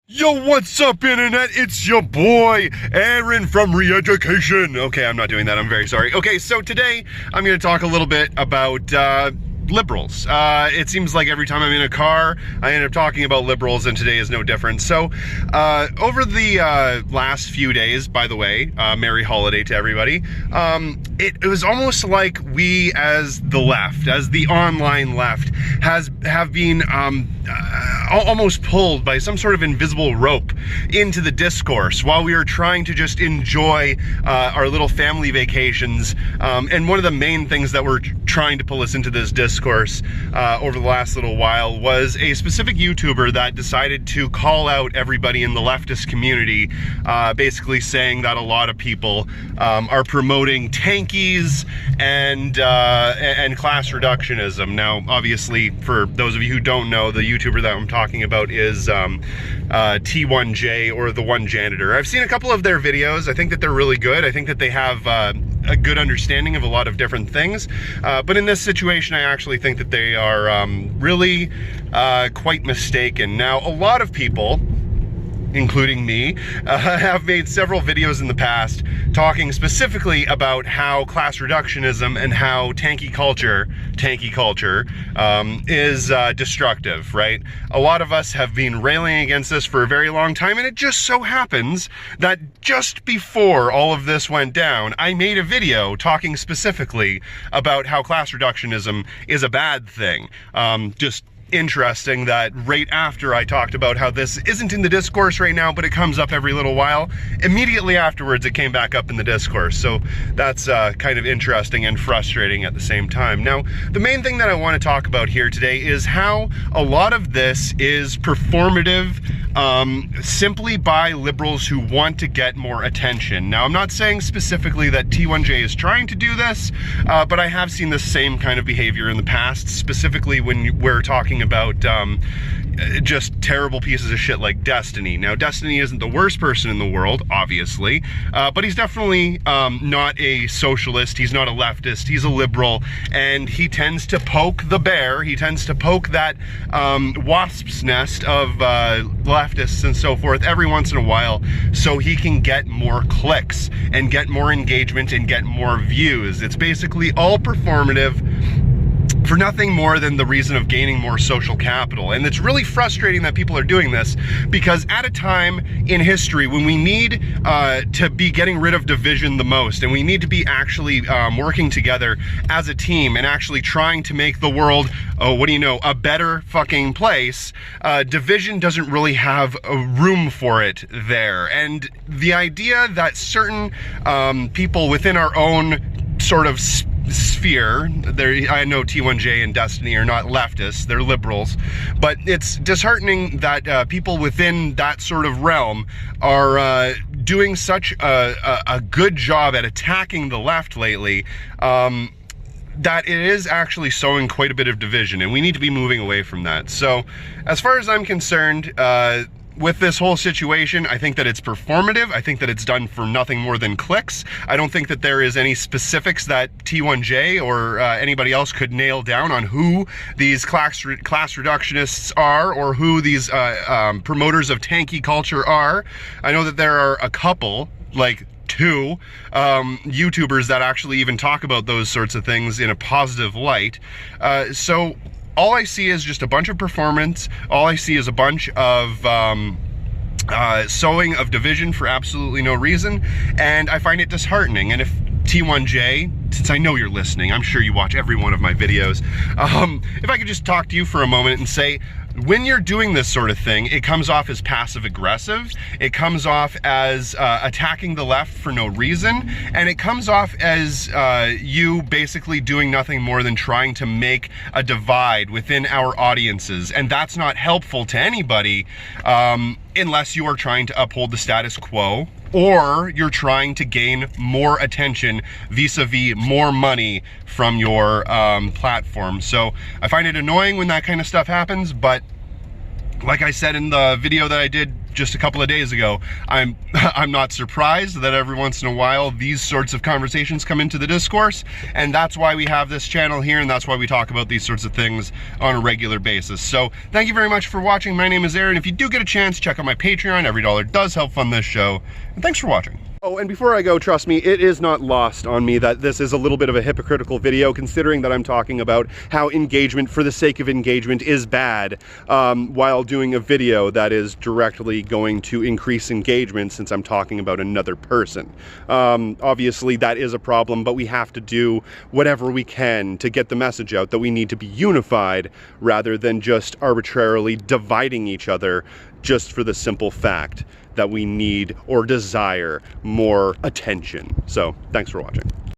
Yo, what's up, internet? It's your boy, Aaron from Re-Education. Okay, I'm not doing that. I'm very sorry. Okay, so today I'm going to talk a little bit about liberals. It seems like every time I'm in a car, I end up talking about liberals, and today is no different. So, over the last few days, by the way, merry holiday to everybody, it was almost like we as the left, as the online left, have been almost pulled by some sort of invisible rope into the discourse while we were trying to just enjoy our little family vacations. And one of the main things that were trying to pull us into this discourse over the last little while was a specific YouTuber that decided to call out everybody in the leftist community, basically saying that a lot of people are promoting tankies and class reductionism. Now, obviously, for those of you who don't know, the YouTuber that I'm talking about is T1J, or the One Janitor. I've seen a couple of their videos. I think that they're really good. I think that they have a good understanding of a lot of different things. But in this situation, I actually think that they are really quite mistaken. Now, a lot of people, including me, have made several videos in the past talking specifically about how class reductionism and how tanky culture is destructive, right? A lot of us have been railing against this for a very long time, and it just so happens that just before all of this went down, I made a video talking specifically about how class reductionism is a bad thing. Just interesting that right after I talked about how this isn't in the discourse right now, but it comes up every little while, immediately afterwards it came back up in the discourse. So that's kind of interesting and frustrating at the same time. Now, the main thing that I want to talk about here today is how a lot of this is performative, simply by liberals who want to get more attention. Now, I'm not saying specifically that T1J is trying to do this, but I have seen the same kind of behavior in the past, specifically when we're talking about just terrible pieces of shit like Destiny. Now, Destiny isn't the worst person in the world, obviously, but he's definitely not a socialist, he's not a leftist, he's a liberal, and he tends to poke the bear, he tends to poke that wasp's nest of leftists and so forth every once in a while, so he can get more clicks and get more engagement and get more views. It's basically all performative for nothing more than the reason of gaining more social capital. And it's really frustrating that people are doing this, because at a time in history when we need to be getting rid of division the most, and we need to be actually working together as a team and actually trying to make the world, a better fucking place, division doesn't really have a room for it there. And the idea that certain people within our own sort of sphere, I know T1J and Destiny are not leftists, they're liberals, but it's disheartening that people within that sort of realm are doing such a good job at attacking the left lately, that it is actually sowing quite a bit of division, and we need to be moving away from that. So, as far as I'm concerned, with this whole situation, I think that it's performative. I think that it's done for nothing more than clicks. I don't think that there is any specifics that T1J or anybody else could nail down on who these class reductionists are, or who these promoters of tanky culture are. I know that there are a couple, like two YouTubers that actually even talk about those sorts of things in a positive light. So all I see is just a bunch of performance. All I see is a bunch of sowing of division for absolutely no reason, and I find it disheartening. And if T1J, since I know you're listening, I'm sure you watch every one of my videos, if I could just talk to you for a moment and say, when you're doing this sort of thing, it comes off as passive-aggressive, it comes off as attacking the left for no reason, and it comes off as you basically doing nothing more than trying to make a divide within our audiences, and that's not helpful to anybody unless you are trying to uphold the status quo, or you're trying to gain more attention vis-a-vis more money from your platform. So I find it annoying when that kind of stuff happens, but Like I said in the video that I did just a couple of days ago, I'm not surprised that every once in a while these sorts of conversations come into the discourse, and that's why we have this channel here, and that's why we talk about these sorts of things on a regular basis. So thank you very much for watching. My name is Aaron. If you do get a chance, check out my Patreon. Every dollar does help fund this show, and thanks for watching. Oh, and before I go, trust me, it is not lost on me that this is a little bit of a hypocritical video, considering that I'm talking about how engagement for the sake of engagement is bad, while doing a video that is directly going to increase engagement since I'm talking about another person. Obviously, that is a problem, but we have to do whatever we can to get the message out that we need to be unified rather than just arbitrarily dividing each other just for the simple fact that we need or desire more attention. So, thanks for watching.